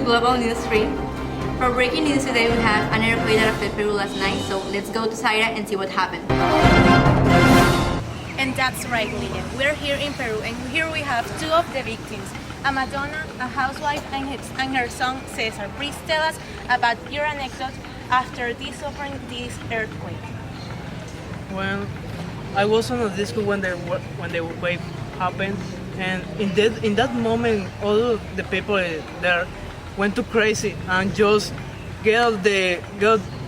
global news stream. For breaking news today, we have an earthquake that affected Peru last night, so let's go to Zaira and see what happened. And that's right, Lilian. We're here in Peru, and here we have two of the victims, a Madonna, a housewife, and her son Cesar. Please tell us about your anecdote after suffering this earthquake. Well, I was on a disco when the wave happened, and in that moment, all the people there went too crazy and just get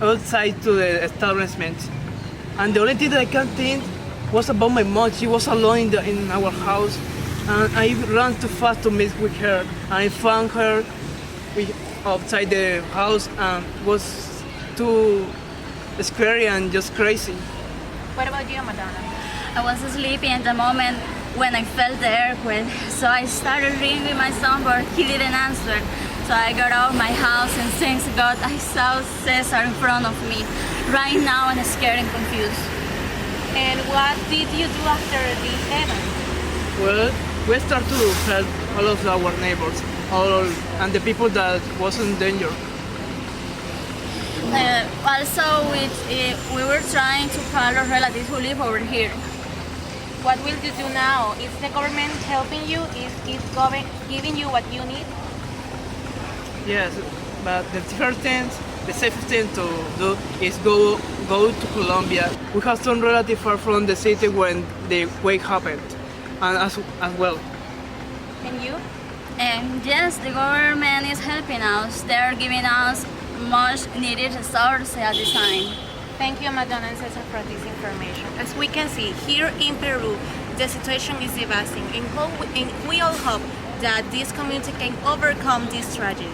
outside to the establishment. And the only thing that I can think was about my mom. She was alone in our house, and I ran too fast to meet with her. And I found her outside the house, and was too scary and just crazy. What about you, Madonna? I was sleeping at the moment when I felt the earthquake, so I started ringing my son, but he didn't answer. So I got out of my house, and thanks God I saw Cesar in front of me. Right now I'm scared and confused. And what did you do after this event? Well, we started to help all of our neighbors, and the people that was in danger. Also, we were trying to call our relatives who live over here. What will you do now? Is the government helping you? Is it giving you what you need? Yes, but the safest thing to do is go to Colombia. We have some relatives far from the city when the quake happened, and as well. And you? And yes, the government is helping us. They're giving us much needed resources at this time. Thank you, Madonna and Cesar, for this information. As we can see, here in Peru, the situation is devastating, and we all hope that this community can overcome this tragedy.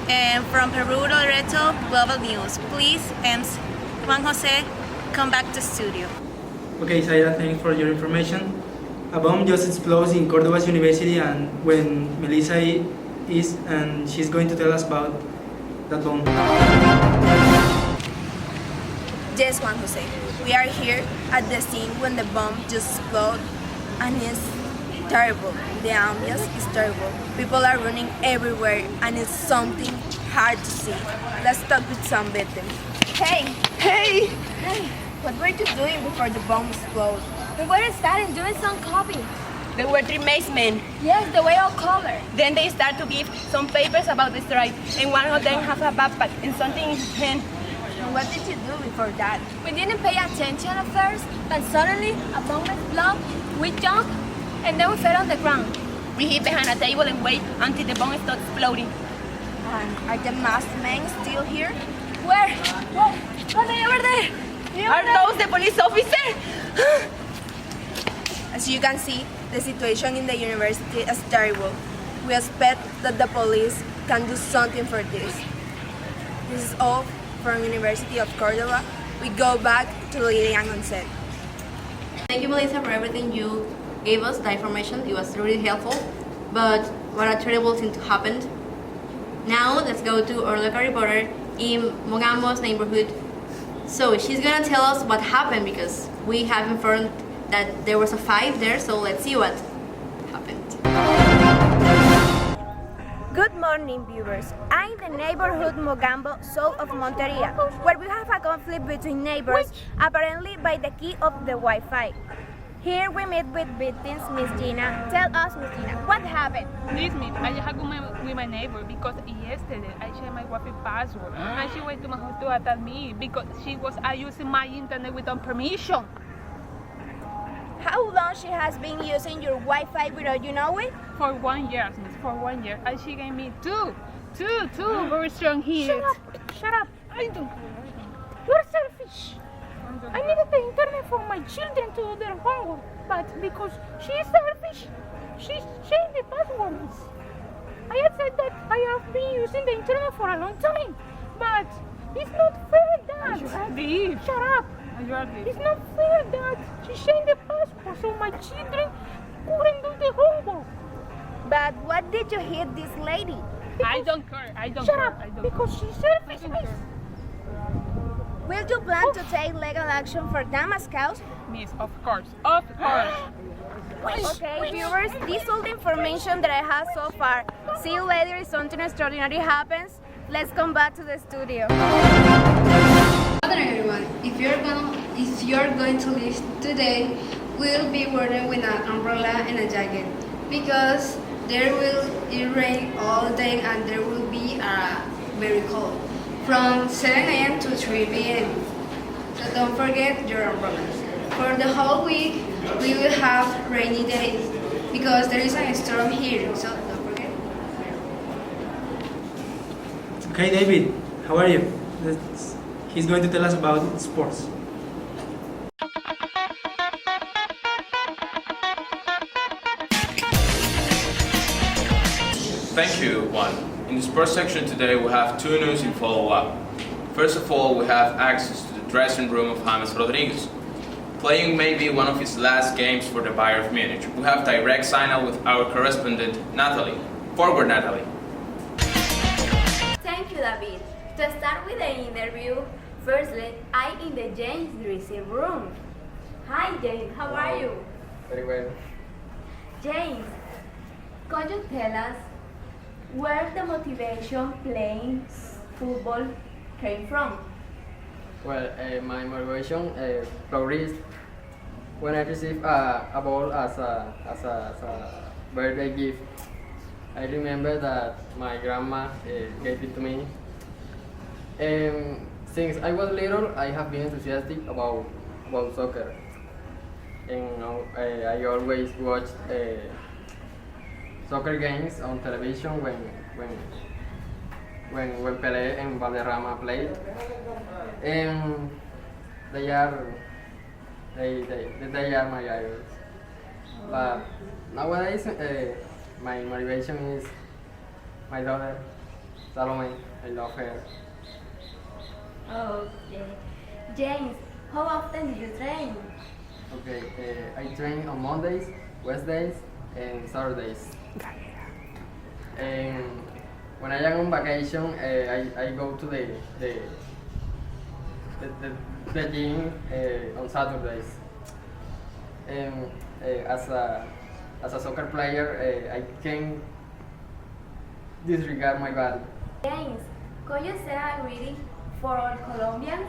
And from Peru, Loreto, Global News, please, Juan Jose, come back to studio. Okay, Zaira, thanks for your information. A bomb just exploded in Cordoba's university, and when Melissa is, and she's going to tell us about that bomb. Yes, Juan Jose. We are here at the scene when the bomb just exploded, and it's terrible. The ambience is terrible. People are running everywhere, and it's something hard to see. Let's talk with some victims. Hey! Hey! Hey! What were you doing before the bomb exploded? We were starting doing some copy. There were 3 men. Yes, the way all color. Then they start to give some papers about the strike, and one of them have a backpack and something in his hand. And what did you do before that? We didn't pay attention at first, but suddenly a bomb exploded. We jumped, and then we fell on the ground. We hid behind a table and wait until the bomb stopped exploding. And are the masked men still here? Where? Whoa! Over there! Are those the police officers? As you can see, the situation in the university is terrible. We expect that the police can do something for this. This is all from University of Cordoba. We go back to Lilian on set. Thank you, Melissa, for everything you gave us, the information. It was really helpful, but what a terrible thing to happen. Now let's go to our local reporter in Mogambo's neighborhood. So she's gonna tell us what happened, because we have informed that there was a fight there, so let's see what happened. Good morning, viewers. I'm in the neighborhood Mogambo, south of Monteria, where we have a conflict between neighbors, apparently by the key of the Wi-Fi. Here we meet with victims, Miss Gina. Tell us, Miss Gina, what happened? This meet, I had with my neighbor because yesterday I changed my Wi-Fi password and she went to my house to attack me because she was using my internet without permission. How long she has been using your Wi-Fi without you know it? For 1 year, miss, for 1 year. And she gave me two very strong hits. Shut up! I don't. You're selfish. I needed the internet for my children to do their homework, but because she's selfish, she's changed the passwords. I had said that I have been using the internet for a long time, but it's not fair that. Shut up! It's not fair that she changed the password so my children couldn't do the homework. But what did you hit this lady? I don't care. Shut up! Because she's selfish, miss. Will you plan to take legal action for Damas cause? Miss, of course. Okay, viewers, this is all the information that I have so far. See you later if something extraordinary happens. Let's come back to the studio. Good morning, everyone. If you're going to leave today, we'll be wearing with an umbrella and a jacket because it rain all day and there will be very cold from 7 a.m. to 3 p.m. So don't forget your umbrellas. For the whole week, we will have rainy days because there is a storm here. So don't forget. Okay, David, how are you? He's going to tell us about sports. Thank you, Juan. In the sports section today, we have two news in follow-up. First of all, we have access to the dressing room of James Rodriguez, playing maybe one of his last games for the Bayern Munich. We have direct signal with our correspondent, Natalie. Forward, Natalie. Thank you, David. To start with the interview, firstly, I'm in the James dressing room. Hi, James. How are you? Very well. James, could you tell us where the motivation playing football came from? Well, my motivation flourished when I received a ball as a birthday gift. I remember that my grandma gave it to me. Since I was little, I have been enthusiastic about soccer. And I always watched soccer games on television when Pelé and Valderrama played. They are my idols. But nowadays, my motivation is my daughter, Salome. I love her. Okay. James, how often do you train? Okay, I train on Mondays, Wednesdays, and Saturdays. And when I am on vacation, I go to the gym on Saturdays. And as a soccer player, I can't disregard my body. James, could you say a greeting for all Colombians?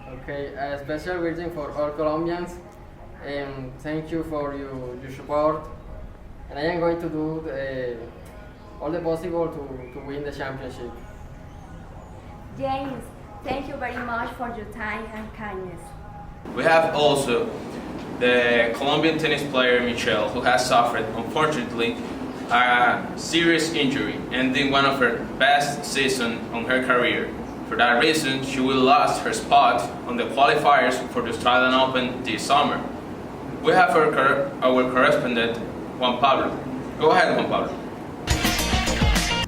Okay, a special greeting for all Colombians. Thank you for your support. And I am going to do all the possible to win the championship. James, thank you very much for your time and kindness. We have also the Colombian tennis player Michelle, who has suffered, unfortunately, a serious injury, ending one of her best seasons on her career. For that reason, she will lose her spot on the qualifiers for the Australian Open this summer. We have our correspondent, Juan Pablo. Go ahead, Juan Pablo.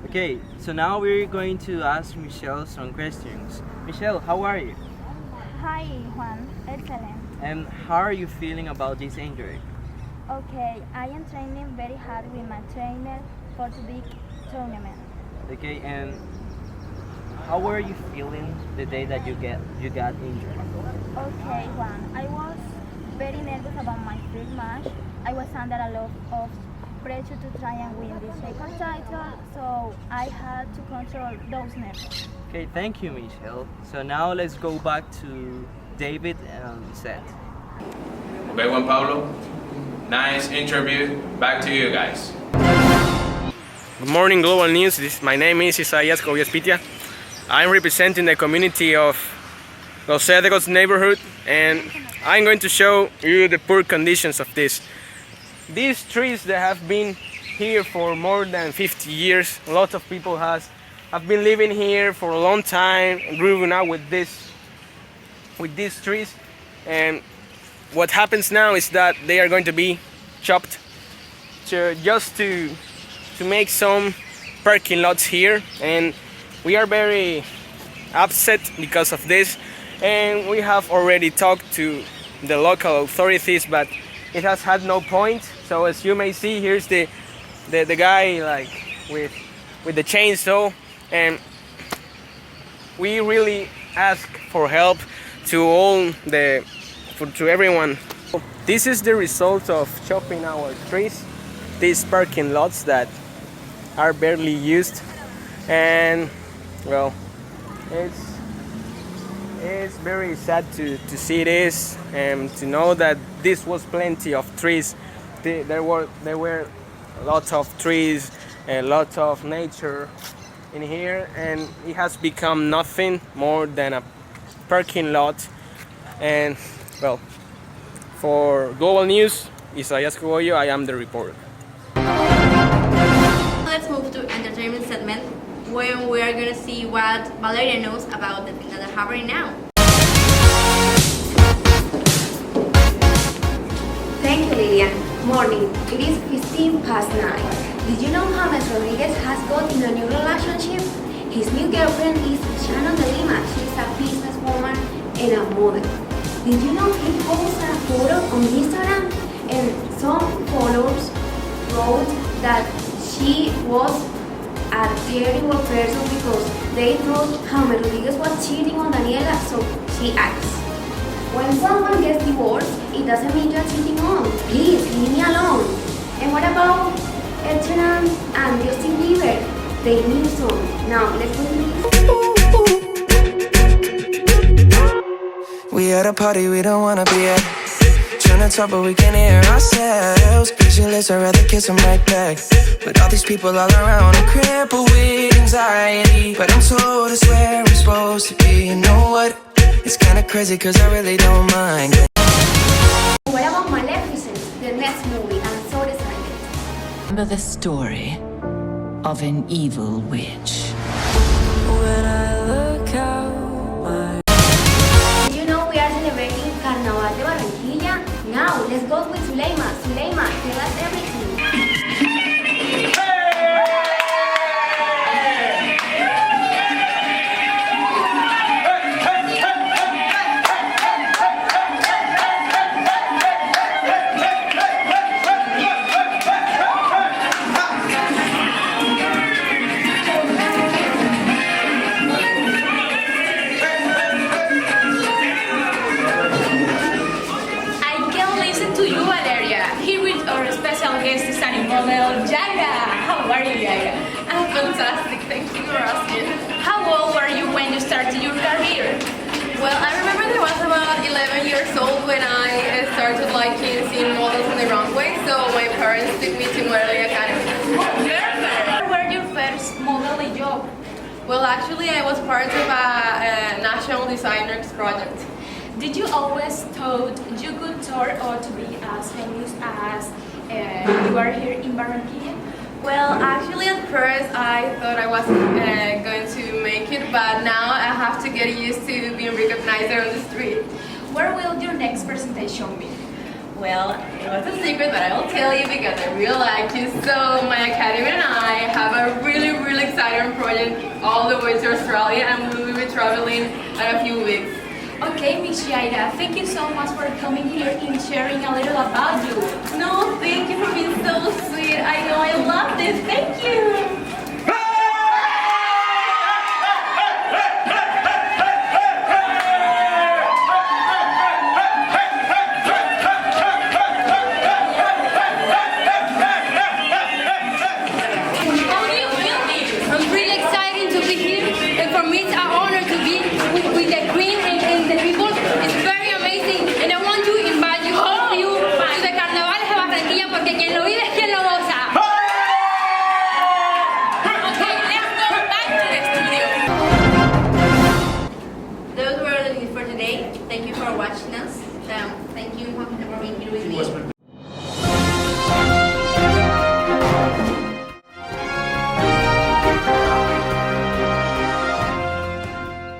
Okay, so now we're going to ask Michelle some questions. Michelle, how are you? Hi, Juan. Excellent. And how are you feeling about this injury? Okay, I am training very hard with my trainer for the big tournament. Okay, and how were you feeling the day that you got injured? Okay, Juan. I was very nervous about my first match. I was under a lot of pressure to try and win the second title, so I had to control those nerves. Okay, thank you, Michelle. So now let's go back to David and Seth. Okay, Juan Pablo. Nice interview. Back to you guys. Good morning, Global News. My name is Isaias Cobiaspitia. I'm representing the community of Los Cedros neighborhood, and I'm going to show you the poor conditions of this. These trees that have been here for more than 50 years, a lot of people have been living here for a long time, growing up with these trees, and what happens now is that they are going to be chopped just to make some parking lots here, and we are very upset because of this, and we have already talked to the local authorities, but it has had no point. So as you may see, here's the guy like with the chainsaw, and we really ask for help to everyone This is the result of chopping our trees, these parking lots that are barely used, and well, it's very sad to see this and to know that this was plenty of trees. There were lots of trees and lots of nature in here, and it has become nothing more than a parking lot. And well, for Global News, Isaías Cobollo, I am the reporter. Let's move to entertainment segment, where we are going to see what Valeria knows about the things that are happening now. Thank you, Lilian. Morning. It is 15 past 9. Did you know James Rodriguez has got in a new relationship? His new girlfriend is Shannon de Lima. She's a businesswoman and a model. Did you know he posted a photo on Instagram and some followers wrote that she was a terrible person because they thought James Rodriguez was cheating on Daniela, so she asks, when someone gets divorced, it doesn't mean you're cheating on. Please, leave me alone. And what about Ed Sheeran and Justin Bieber? They new song. Now, let's listen to this. We at a party we don't wanna be at. Trying to talk but we can't hear ourselves. Pictureless, I'd rather kiss them right back. But all these people all around, I'm crippled with anxiety. But I'm told it's where I'm supposed to be. You know what? It's kinda crazy cause I really don't mind. What about Maleficent, the next movie? I'm so excited. Remember the story of an evil witch. When I look out my... Did you know we are celebrating Carnaval de Barranquilla? Now, let's go with Zuleima. Zuleima, tell us everything. Fantastic, thank you for asking. How old were you when you started your career? Well, I remember I was about 11 years old when I started liking seeing models in the runway, so my parents took me to Modeling Academy. Where were your first modeling job? Well, actually, I was part of a national designers project. Did you always thought you could turn out to be as famous as you are here in Barranquilla? Well, actually at first I thought I wasn't going to make it, but now I have to get used to being recognized on the street. Where will your next presentation be? Well, it was a secret, but I will tell you because I really like you. So my academy and I have a really exciting project all the way to Australia, and we will be traveling in a few weeks. Okay, Miss Yaira, thank you so much for coming here and sharing a little about you. No, thank you for being so sweet. I know, I love this. Thank you. Thank you for watching us. Thank you for being here with me.